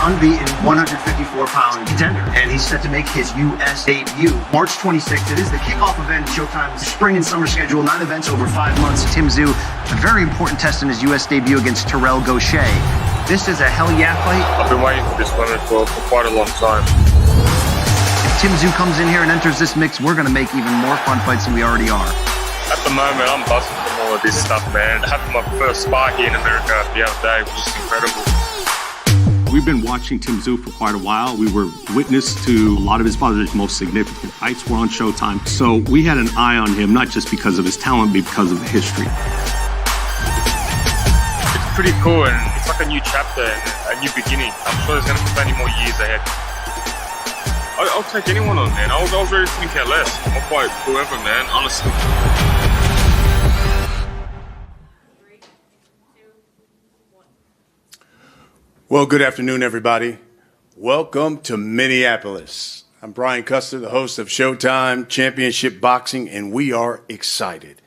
unbeaten 154-pound contender, and he's set to make his U.S. debut March 26th. It is the kickoff event in Showtime's spring and summer schedule, 9 events over 5 months. Tim Tszyu, a very important test in his U.S. debut against Terrell Gausha. This is a hell yeah fight. I've been waiting for this one for quite a long time. If Tim Tszyu comes in here and enters this mix, we're going to make even more fun fights than we already are. At the moment, I'm buzzing from all of this stuff, man. Having my first spar here in America the other day was just incredible. We've been watching Tim Tszyu for quite a while. We were witness to a lot of his father's most significant fights were on Showtime. So we had an eye on him, not just because of his talent, but because of the history. It's pretty cool, and it's like a new chapter and a new beginning. I'm sure there's going to be plenty more years ahead. I'll take anyone on, man. I was ready to think out less. I'll fight whoever, man, honestly. Well, good afternoon, everybody. Welcome to Minneapolis. I'm Brian Custer, the host of Showtime Championship Boxing, and we are excited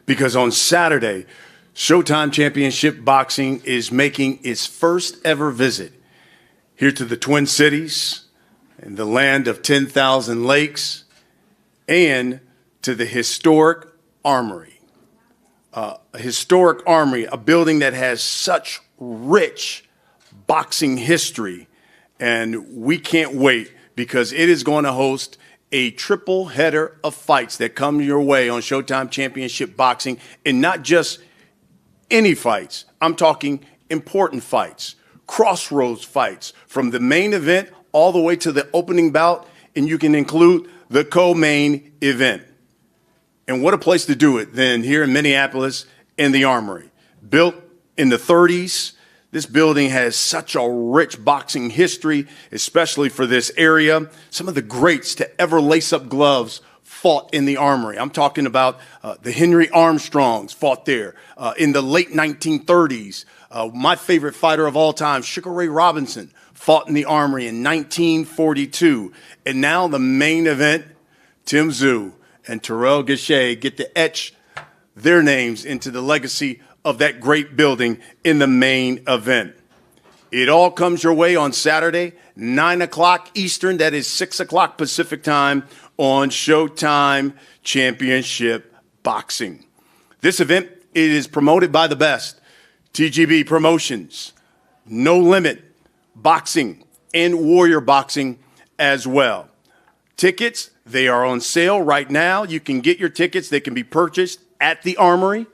because on Saturday, Showtime Championship Boxing is making its first ever visit here to the Twin Cities and the land of 10,000 lakes and to the historic Armory. A historic Armory, a building that has such rich boxing history, and we can't wait because it is going to host a triple header of fights that come your way on Showtime Championship Boxing, and not just any fights. I'm talking important fights, crossroads fights, from the main event all the way to the opening bout, and you can include the co-main event. And what a place to do it than here in Minneapolis in the Armory. Built in the 30s, this building has such a rich boxing history, especially for this area. Some of the greats to ever lace up gloves fought in the Armory. I'm talking about the Henry Armstrongs fought there in the late 1930s. My favorite fighter of all time, Sugar Ray Robinson, fought in the Armory in 1942. And now the main event, Tim Tszyu and Terrell Gausha get to etch their names into the legacy of that great building in the main event. It all comes your way on Saturday, 9 o'clock Eastern, that is 6 o'clock Pacific time on Showtime Championship Boxing. This event, it is promoted by the best, TGB Promotions, No Limit Boxing, and Warrior Boxing as well. Tickets, they are on sale right now. You can get your tickets. They can be purchased at the Armory.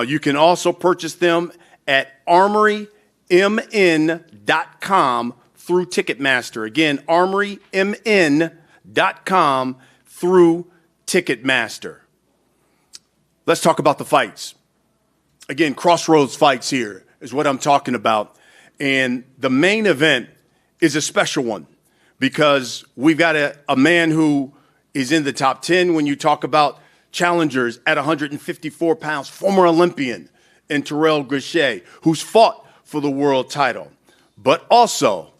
You can also purchase them at ArmoryMN.com through Ticketmaster. Again, ArmoryMN.com through Ticketmaster. Let's talk about the fights. Again, crossroads fights here is what I'm talking about. And the main event is a special one because we've got a man who is in the top 10 when you talk about challengers at 154 pounds, former Olympian in Terrell Gausha, who's fought for the world title. But also,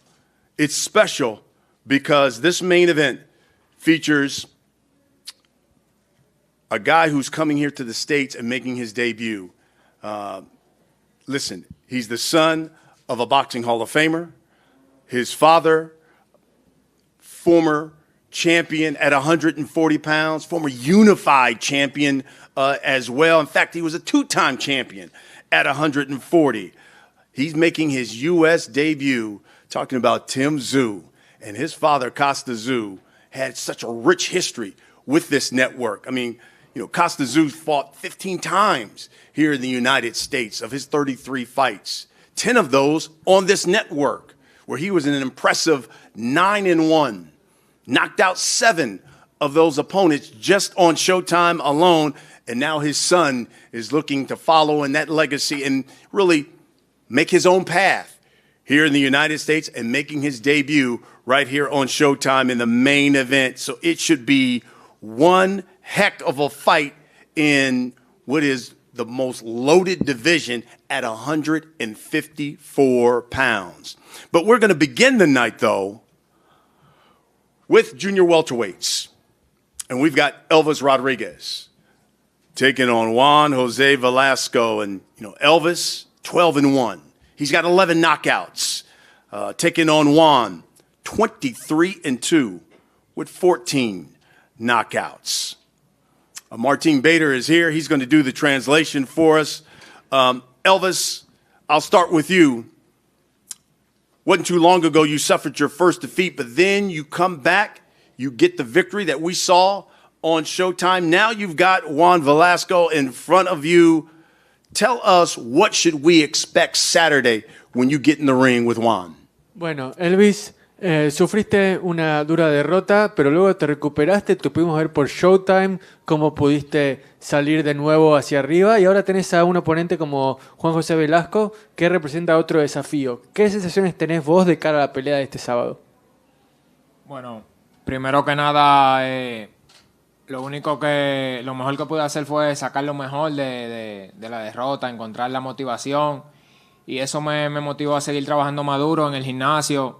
it's special because this main event features a guy who's coming here to the States and making his debut. Listen, he's the son of a boxing Hall of Famer. His father, former champion at 140 pounds, former unified champion as well. In fact, he was a two-time champion at 140. He's making his U.S. debut, talking about Tim Tszyu. And his father, Kostya Tszyu, had such a rich history with this network. I mean, you know, Kostya Tszyu fought 15 times here in the United States of his 33 fights. 10 of those on this network, where he was an impressive 9-1. Knocked out 7 of those opponents just on Showtime alone. And now his son is looking to follow in that legacy and really make his own path here in the United States and making his debut right here on Showtime in the main event. So it should be one heck of a fight in what is the most loaded division at 154 pounds. But we're going to begin the night, though, with junior welterweights. And we've got Elvis Rodriguez taking on Juan Jose Velasco. And, you know, Elvis, 12-1. He's got 11 knockouts. taking on Juan, 23-2 with 14 knockouts. Martin Bader is here. He's going to do the translation for us. Elvis, I'll start with you. Wasn't too long ago you suffered your first defeat, but then you come back, you get the victory that we saw on Showtime. Now you've got Juan Velasco in front of you. Tell us, what should we expect Saturday when you get in the ring with Juan? Bueno, Elvis, sufriste una dura derrota, pero luego te recuperaste, te pudimos ver por Showtime, cómo pudiste salir de nuevo hacia arriba, y ahora tenés a un oponente como Juan José Velasco, que representa otro desafío. ¿Qué sensaciones tenés vos de cara a la pelea de este sábado? Bueno, primero que nada, lo mejor que pude hacer fue sacar lo mejor de la derrota, encontrar la motivación, y eso me motivó a seguir trabajando más duro en el gimnasio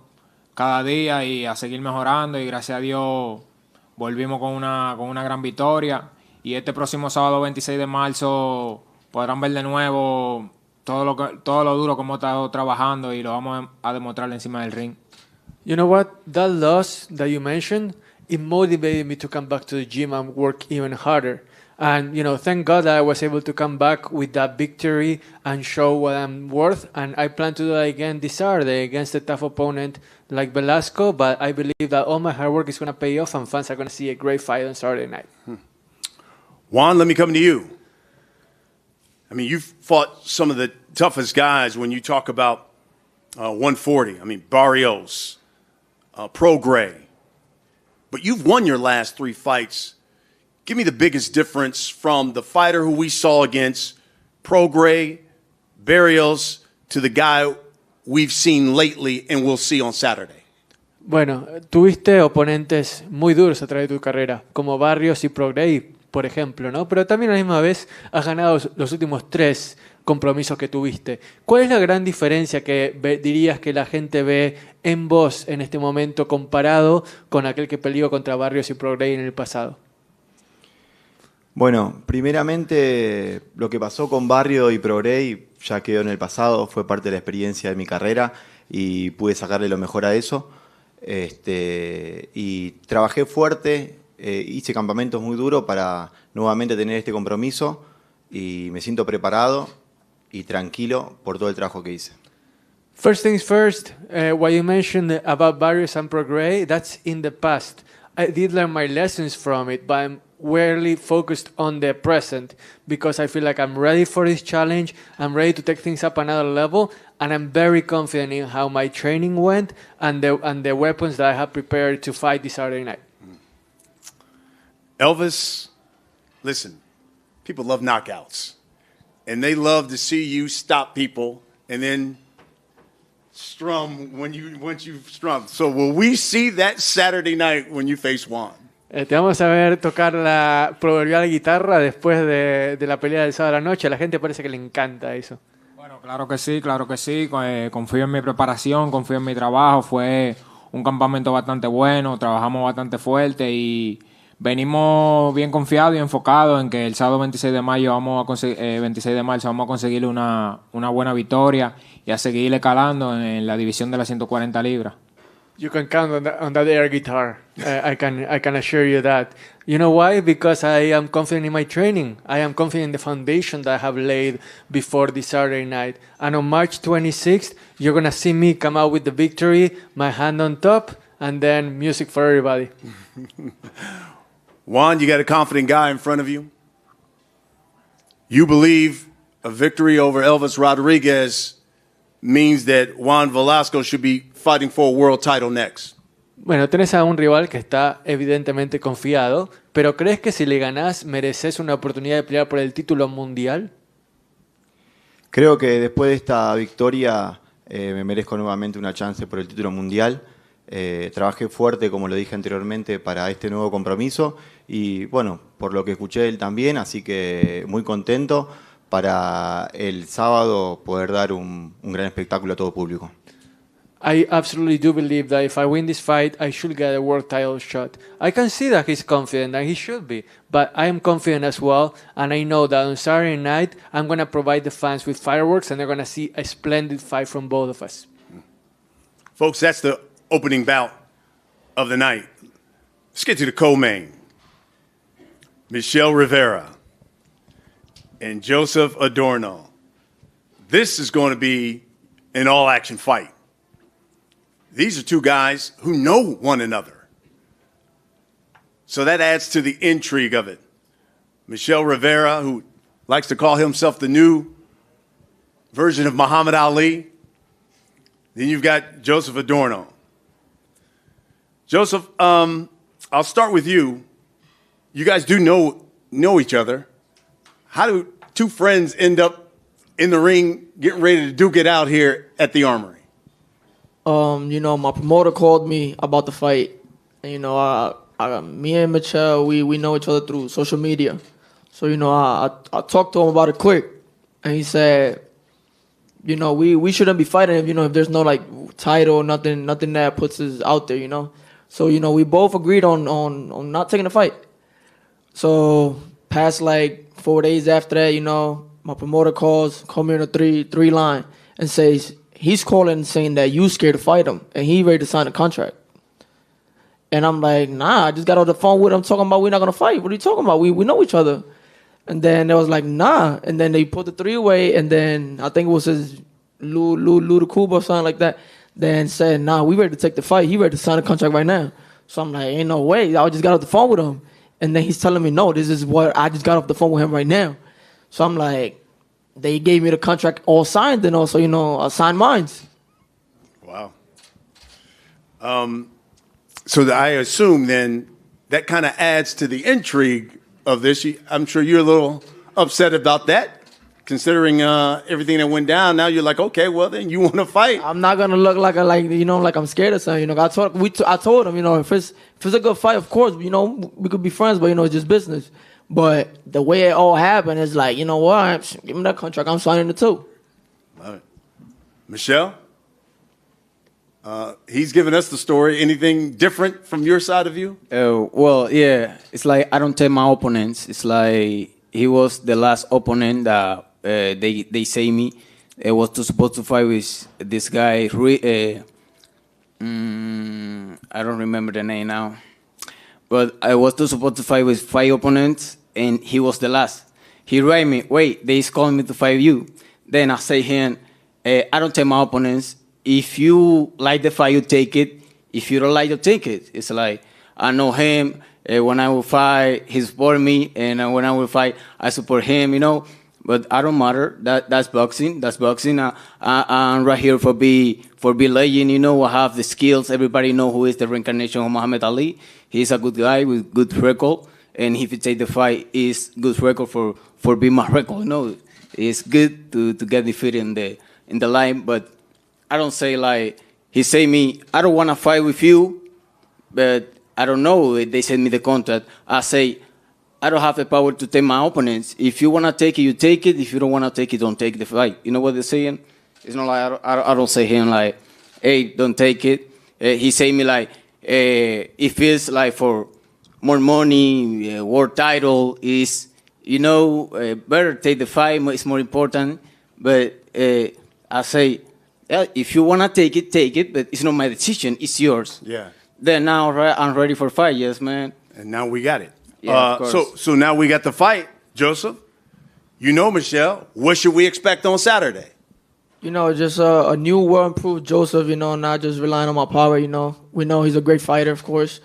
cada día y a seguir mejorando, y gracias a Dios volvimos con una gran victoria, y este próximo sábado 26 de marzo podrán ver de nuevo todo lo duro que hemos estado trabajando, y lo vamos a demostrar encima del ring. You know what? That loss that you mentioned, it motivated me to come back to the gym and work even harder. And, thank God that I was able to come back with that victory and show what I'm worth. And I plan to do that again this Saturday against a tough opponent like Velasco. But I believe that all my hard work is going to pay off and fans are going to see a great fight on Saturday night. Juan, let me come to you. I mean, you've fought some of the toughest guys when you talk about 140. I mean, Barrios, Prograis. But you've won your last 3 fights. Give me the biggest difference from the fighter who we saw against Prograis, Barrios, to the guy we've seen lately and we'll see on Saturday. Bueno, tuviste oponentes muy duros a través de tu carrera, como Barrios y Prograis, por ejemplo, ¿no? Pero también a la misma vez has ganado los últimos 3 compromisos que tuviste. ¿Cuál es la gran diferencia que dirías que la gente ve en vos en este momento comparado con aquel que peleó contra Barrios y Prograis en el pasado? Bueno, primeramente lo que pasó con Barrio y Prograis ya quedó en el pasado, fue parte de la experiencia de mi carrera y pude sacarle lo mejor a eso. Y trabajé fuerte, hice campamentos muy duros para nuevamente tener este compromiso y me siento preparado y tranquilo por todo el trabajo que hice. First things first, what you mentioned about Barrios and Prograis, that's in the past. I did learn my lessons from it, but I'm really focused on the present because I feel like I'm ready for this challenge. I'm ready to take things up another level, and I'm very confident in how my training went and the weapons that I have prepared to fight this Saturday night. Elvis, listen, people love knockouts, and they love to see you stop people and then strum once you've strummed. So will we see that Saturday night when you face Juan? Te vamos a ver tocar la proverbial guitarra después de la pelea del sábado a la noche. A la gente parece que le encanta eso. Bueno, claro que sí. Confío en mi preparación, confío en mi trabajo. Fue un campamento bastante bueno, trabajamos bastante fuerte y venimos bien confiados y enfocados en que el sábado 26 de marzo vamos a conseguir una buena victoria y a seguir escalando en la división de las 140 libras. You can count on that air guitar. I can assure you that. You know why? Because I am confident in my training. I am confident in the foundation that I have laid before this Saturday night. And on March 26th, you're going to see me come out with the victory, my hand on top, and then music for everybody. Juan, you got a confident guy in front of you. You believe a victory over Elvis Rodriguez means that Juan Velasco should be fighting for a world title next. Bueno, tenés a un rival que está evidentemente confiado, pero ¿crees que si le ganás mereces una oportunidad de pelear por el título mundial? Creo que después de esta victoria me merezco nuevamente una chance por el título mundial. Trabajé fuerte, como lo dije anteriormente, para este nuevo compromiso y bueno, por lo que escuché él también, así que muy contento para el sábado poder dar un gran espectáculo a todo público. I absolutely do believe that if I win this fight, I should get a world title shot. I can see that he's confident, and he should be. But I am confident as well, and I know that on Saturday night, I'm going to provide the fans with fireworks, and they're going to see a splendid fight from both of us. Folks, that's the opening bout of the night. Let's get to the co-main. Michel Rivera and Joseph Adorno. This is going to be an all-action fight. These are two guys who know one another. So that adds to the intrigue of it. Michel Rivera, who likes to call himself the new version of Muhammad Ali. Then you've got Joseph Adorno. Joseph, I'll start with you. You guys do know each other. How do two friends end up in the ring getting ready to duke it out here at the Armory? My promoter called me about the fight. And, me and Michel, we know each other through social media. So, I talked to him about it quick. And he said, we shouldn't be fighting if there's no, title, nothing that puts us out there, So, we both agreed on not taking the fight. So, past, 4 days after that, my promoter called me on a three line and says, he's calling saying that you scared to fight him and he ready to sign a contract. And I'm like, nah, I just got on the phone with him talking about we're not going to fight. What are you talking about? We know each other. And then they was like, nah. And then they put the three away. And then I think it was his Lou the Cuba or something like that. Then said, nah, we ready to take the fight. He ready to sign a contract right now. So I'm like, ain't no way. I just got off the phone with him. And then he's telling me, no, this is what I just got off the phone with him right now. So I'm like, they gave me the contract all signed and also, I signed mine. Wow. So I assume then that kind of adds to the intrigue of this. I'm sure you're a little upset about that, considering everything that went down. Now you're like, okay, well then you want to fight. I'm not gonna look like I'm scared of something. I told him, if it's a good fight, of course, we could be friends, but it's just business. But the way it all happened is like, what? Give me that contract. I'm signing it too. Love it. Michelle? He's giving us the story. Anything different from your side of you? Well, yeah. It's like I don't tell my opponents. It's like he was the last opponent that they say me. I was supposed to fight with this guy. I don't remember the name now. But I was supposed to fight with 5 opponents, and he was the last. He write me, wait, they is calling me to fight you. Then I say him, I don't tell my opponents, if you like the fight, you take it. If you don't like, you take it. It's like, I know him. When I will fight, he support me. And when I will fight, I support him, But I don't matter. That's boxing. That's boxing. I'm right here for be legend, I have the skills. Everybody know who is the reincarnation of Muhammad Ali. He's a good guy with good record. And if you take the fight, it's good record for being my record. It's good to get defeated in the line. But I don't say he say me, I don't want to fight with you, but I don't know. They send me the contract. I say, I don't have the power to take my opponents. If you want to take it, you take it. If you don't want to take it, don't take the fight. You know what they're saying? It's not like I don't say him hey, don't take it. He say me if it's for more money, world title is, better take the fight. It's more important. But I say, if you want to take it, but it's not my decision. It's yours. Yeah. Then now I'm ready for fight. Yes, man. And now we got it. Yeah, of course. So now we got the fight, Joseph. Michelle, what should we expect on Saturday? Just a new, well-improved Joseph, not just relying on my power, We know he's a great fighter, of course,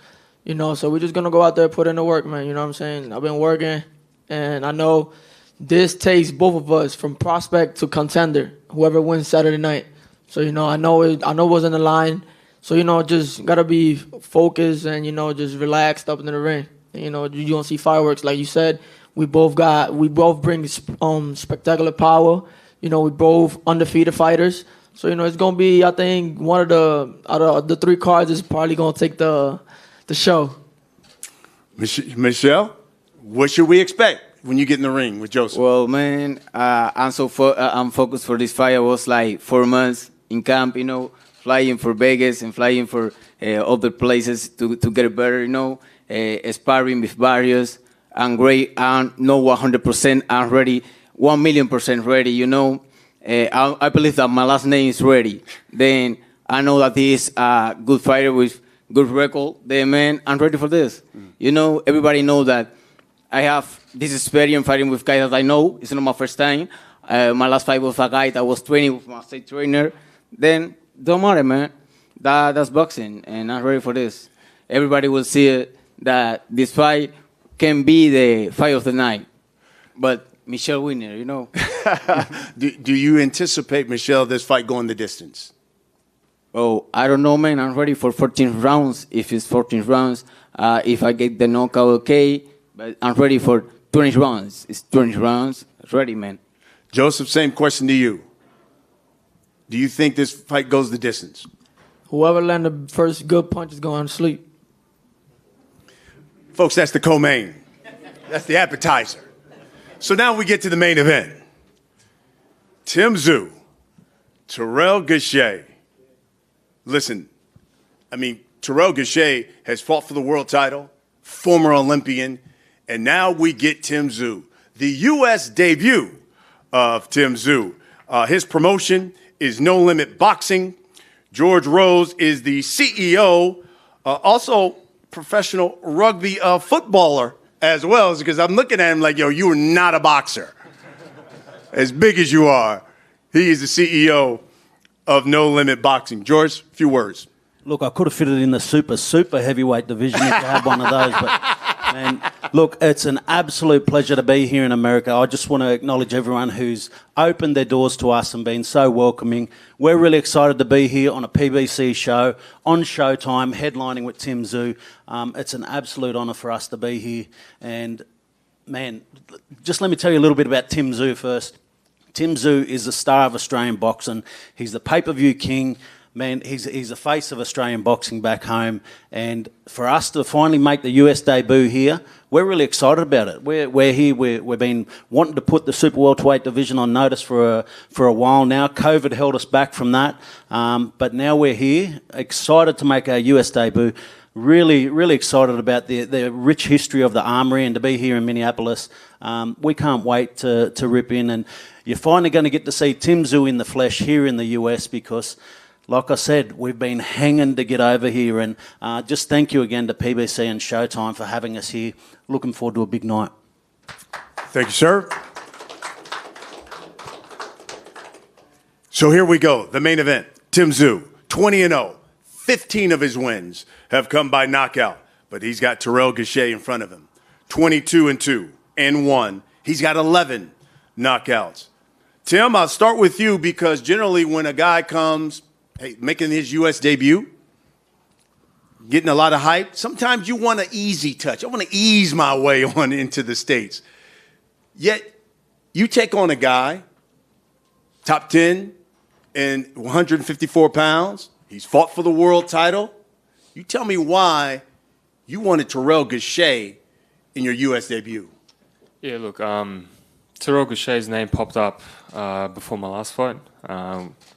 So we're just going to go out there and put in the work, man. You know what I'm saying? I've been working, and I know this takes both of us from prospect to contender, whoever wins Saturday night. So, I know what's in the line. So, just got to be focused and, just relaxed up in the ring. You don't see fireworks, like you said. We both bring spectacular power. We both undefeated fighters. So it's gonna be, I think, one of the 3 cards is probably gonna take the show. Michelle, what should we expect when you get in the ring with Joseph? Well, man, I'm focused for this fight. I was 4 months in camp, flying for Vegas and flying for other places to get better, sparring with various. I'm great. I'm not 100%. I'm ready, 1,000,000% ready. I believe that my last name is ready. Then I know that he's a good fighter with good record. The man, I'm ready for this. You know, everybody knows that I have this experience fighting with guys that I know. It's not my first time. My last fight was a guy that was training with my state trainer. Then, don't matter, man. That's boxing, and I'm ready for this. Everybody will see it, that this fight can be the fight of the night. But Michelle winner, you know. Do you anticipate, Michelle, this fight going the distance? Oh, I don't know, man. I'm ready for 14 rounds. If it's 14 rounds, if I get the knockout, okay. But I'm ready for 20 rounds. It's 20 rounds. Ready, man. Joseph, same question to you. Do you think this fight goes the distance? Whoever land the first good punch is going to sleep. Folks, that's the co-main. That's the appetizer. So now we get to the main event. Tim Tszyu, Terrell Gausha. Listen, I mean, Terrell Gausha has fought for the world title, former Olympian, and now we get Tim Tszyu, the U.S. debut of Tim Tszyu. His promotion is No Limit Boxing. George Rose is the CEO, also professional rugby footballer as well, because I'm looking at him like, yo, you are not a boxer. As big as you are, he is the CEO of No Limit Boxing. George, a few words. Look, I could have fitted in the super heavyweight division if you had one of those. But, man, look, it's an absolute pleasure to be here in America. I just want to acknowledge everyone who's opened their doors to us and been so welcoming. We're really excited to be here on a PBC show, on Showtime, headlining with Tim Tszyu. It's an absolute honour for us to be here. And, man, just let me tell you a little bit about Tim Tszyu first. Tim Tszyu is the star of Australian boxing. He's the pay-per-view king. Man, he's the face of Australian boxing back home. And for us to finally make the US debut here, we're really excited about it. We're here. We've been wanting to put the super welterweight division on notice for a while now. COVID held us back from that. But now we're here, excited to make our US debut. Really excited about the rich history of the Armory and to be here in Minneapolis. We can't wait to rip in. And you're finally going to get to see Tim Tszyu in the flesh here in the US because, like I said, we've been hanging to get over here. And just thank you again to PBC and Showtime for having us here. Looking forward to a big night. Thank you, sir. So here we go, the main event. Tim Tszyu, 20-0. 15 of his wins have come by knockout, but he's got Terrell Gausha in front of him. 22-2 and 1. He's got 11 knockouts. Tim, I'll start with you because generally when a guy comes, making his U.S. debut, getting a lot of hype, sometimes you want an easy touch. I want to ease my way on into the States. Yet you take on a guy, top 10 and 154 pounds. He's fought for the world title. You tell me why you wanted Terrell Gausha in your U.S. debut. Yeah, look, Terrell Gausha's name popped up before my last fight,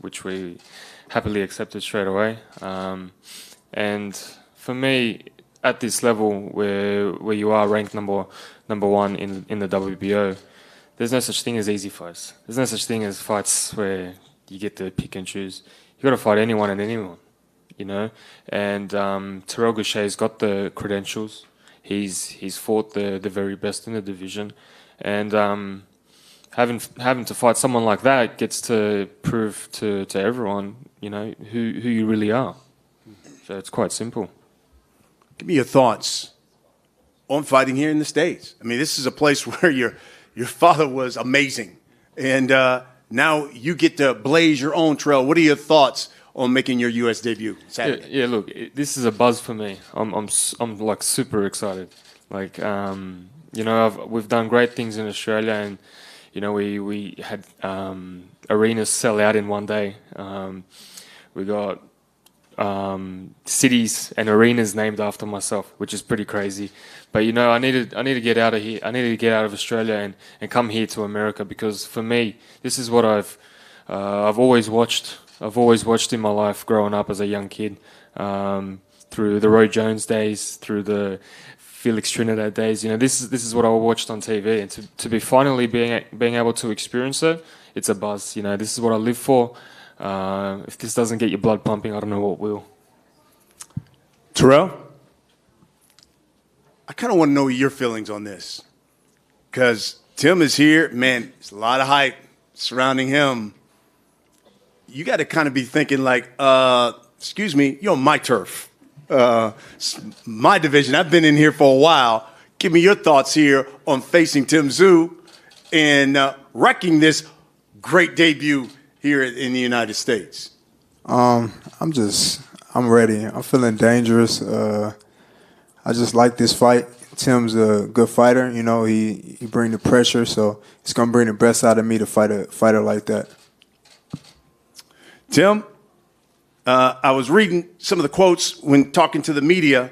which we happily accepted straight away. And for me, at this level where you are ranked number one in the WBO, there's no such thing as easy fights. There's no such thing as fights where you get to pick and choose. You got to fight anyone and anyone, you know. And Terrell Gausha's got the credentials. He's fought the very best in the division, and having to fight someone like that gets to prove to everyone, you know, who you really are. So it's quite simple. Give me your thoughts on fighting here in the States. I mean, this is a place where your father was amazing, and now you get to blaze your own trail. What are your thoughts on making your U.S. debut Saturday? Yeah, look, this is a buzz for me. I'm like super excited. Like, you know, we've done great things in Australia, and you know, we had arenas sell out in one day. We got cities and arenas named after myself, which is pretty crazy. But you know, I need to get out of here. I need to get out of Australia and come here to America, because for me, this is what I've always watched. I've always watched in my life growing up as a young kid, through the Roy Jones days, through the Felix Trinidad days. You know, this is what I watched on TV, and to be finally being able to experience it, it's a buzz. You know, this is what I live for. if this doesn't get your blood pumping, I don't know what will. Terrell, I kind of want to know your feelings on this. Because Tim is here. Man, there's a lot of hype surrounding him. You got to kind of be thinking like, excuse me, you're on my turf. My division. I've been in here for a while. Give me your thoughts here on facing Tim Tszyu and wrecking this great debut here in the United States. I'm ready. I'm feeling dangerous. I just like this fight. Tim's a good fighter. You know, he bring the pressure, so it's gonna bring the best out of me to fight a fighter like that. Tim, I was reading some of the quotes when talking to the media,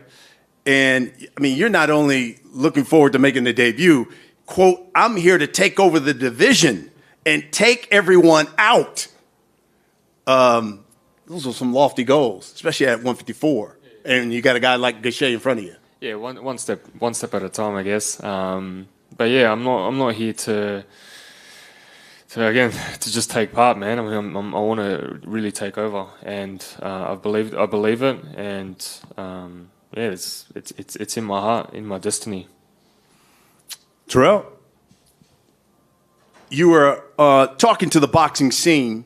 and I mean, you're not only looking forward to making the debut. Quote, I'm here to take over the division and take everyone out. Those are some lofty goals, especially at 154. And you got a guy like Gausha in front of you. Yeah, one step at a time, I guess. But yeah, I'm not here to just take part, man. I mean, I want to really take over, and I believe it, and yeah, it's in my heart, in my destiny. Terrell, you were talking to the boxing scene,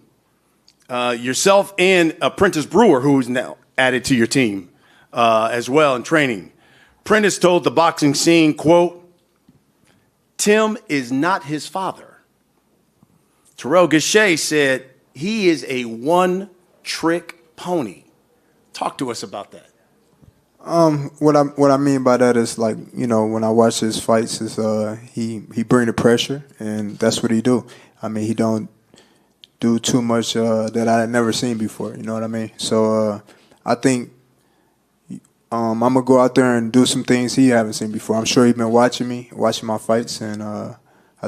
yourself and Prentice Brewer, who is now added to your team as well in training. Prentice told the boxing scene, quote, Tim is not his father. Terrell Gausha said he is a one-trick pony. Talk to us about that. What I mean by that is, like, you know, when I watch his fights, is he bring the pressure, and that's what he do. I mean, he don't do too much that I had never seen before. You know what I mean? So I think I'm gonna go out there and do some things he haven't seen before. I'm sure he's been watching my fights, and I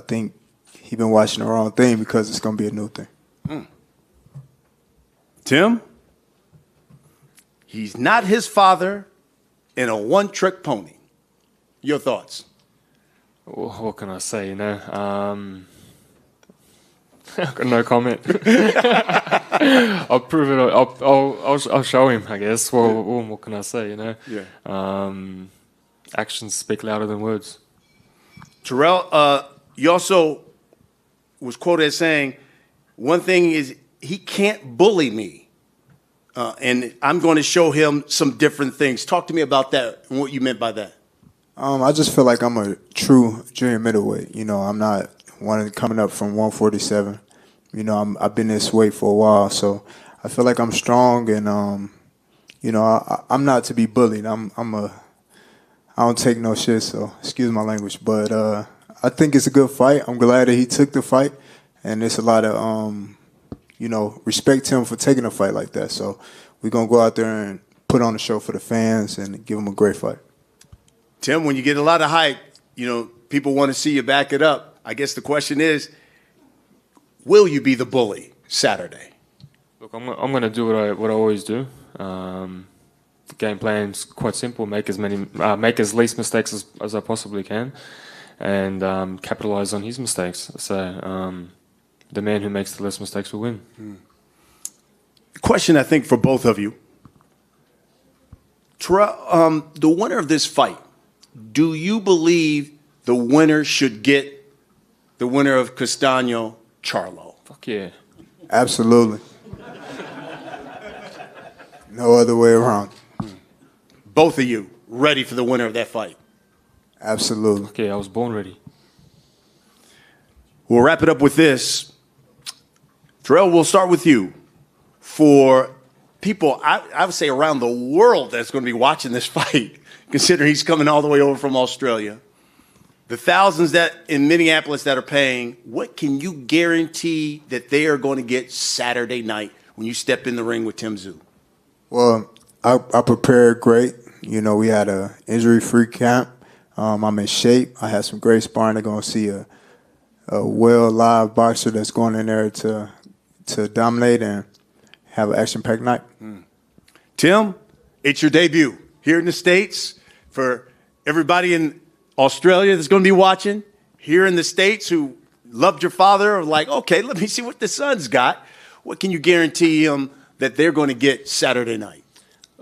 think he's been watching the wrong thing because it's gonna be a new thing. Tim, he's not his father and a one-trick pony. Your thoughts? What can I say? You know, I've got no comment. I'll prove it. I'll show him, I guess. Well, what can I say? You know, Yeah. Actions speak louder than words. Terrell, you also was quoted as saying, one thing is he can't bully me, and I'm going to show him some different things. Talk to me about that and what you meant by that. I just feel like I'm a true junior middleweight. You know, I'm not one coming up from 147. You know, I've been this weight for a while, so I feel like I'm strong, and you know, I'm not to be bullied. I don't take no shit, so excuse my language, but I think it's a good fight. I'm glad that he took the fight, and there's a lot of you know, respect him for taking a fight like that. So we're gonna go out there and put on a show for the fans and give him a great fight. Tim, when you get a lot of hype, you know, people want to see you back it up. I guess the question is, will you be the bully Saturday? Look, I'm going to do what I always do. The game plan's quite simple: make as least mistakes as I possibly can, and capitalize on his mistakes. So the man who makes the less mistakes will win. Question, I think, for both of you. The winner of this fight, do you believe the winner should get the winner of Kostya, Charlo? Fuck yeah. Absolutely. No other way around. Both of you ready for the winner of that fight? Absolutely. Okay, I was born ready. We'll wrap it up with this. Terrell, we'll start with you. For people, I would say around the world that's going to be watching this fight, considering he's coming all the way over from Australia, the thousands that in Minneapolis that are paying, what can you guarantee that they are going to get Saturday night when you step in the ring with Tim Tszyu? Well, I prepared great. You know, we had a injury-free camp. I'm in shape. I had some great sparring. They're going to see a well-live boxer that's going in there to dominate and have an action-packed night. Tim, it's your debut here in the States. For everybody in Australia that's going to be watching, here in the States who loved your father, are like, okay, let me see what the son's got. What can you guarantee him that they're going to get Saturday night?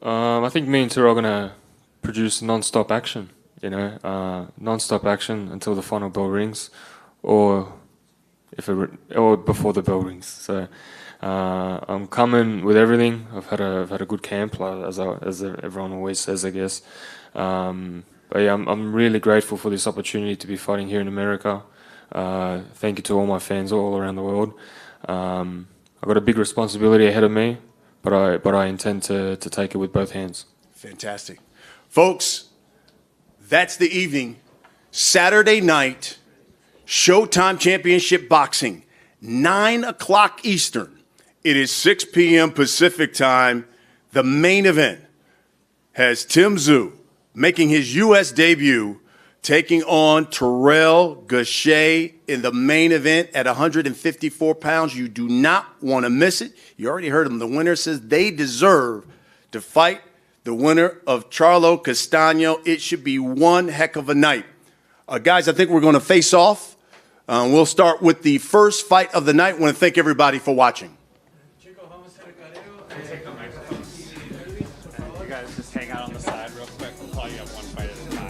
I think me and Terrell are going to produce non-stop action, non-stop action until the final bell rings, or before the bell rings. So I'm coming with everything. I've had a good camp, as everyone always says, I guess. But yeah, I'm really grateful for this opportunity to be fighting here in America. Thank you to all my fans all around the world. I've got a big responsibility ahead of me, but I intend to take it with both hands. Fantastic. Folks, that's the evening. Saturday night, Showtime Championship Boxing, 9 o'clock Eastern. It is 6 p.m. Pacific time. The main event has Tim Tszyu making his U.S. debut, taking on Terrell Gausha in the main event at 154 pounds. You do not want to miss it. You already heard him. The winner says they deserve to fight the winner of Charlo Castaño. It should be one heck of a night. Guys, I think we're going to face off. We'll start with the first fight of the night. I want to thank everybody for watching. You guys just hang out on the side real quick. We'll call you up one fight at a time.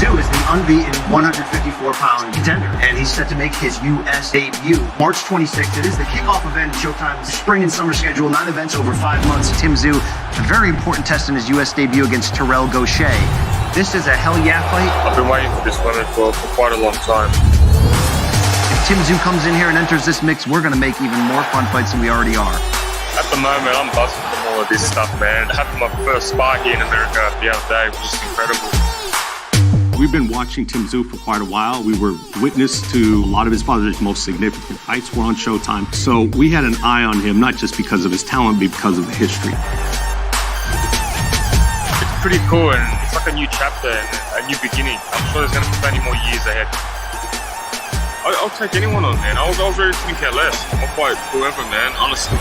Tszyu is the unbeaten 154-pound contender, and he's set to make his U.S. debut March 26th. It is the kickoff event in Showtime's spring and summer schedule, 9 events over 5 months. Tim Tszyu, a very important test in his U.S. debut against Terrell Gausha. This is a hell yeah fight. I've been waiting for this one for quite a long time. If Tim Tszyu comes in here and enters this mix, we're going to make even more fun fights than we already are. At the moment, I'm buzzing from all of this stuff, man. Having my first spar here in America the other day was just incredible. We've been watching Tim Tszyu for quite a while. We were witness to a lot of his father's most significant fights were on Showtime. So we had an eye on him, not just because of his talent, but because of the history. It's pretty cool, and it's like a new chapter and a new beginning. I'm sure there's going to be plenty more years ahead. I'll take anyone on, man. I was ready to care less. I'll fight whoever, man, honestly.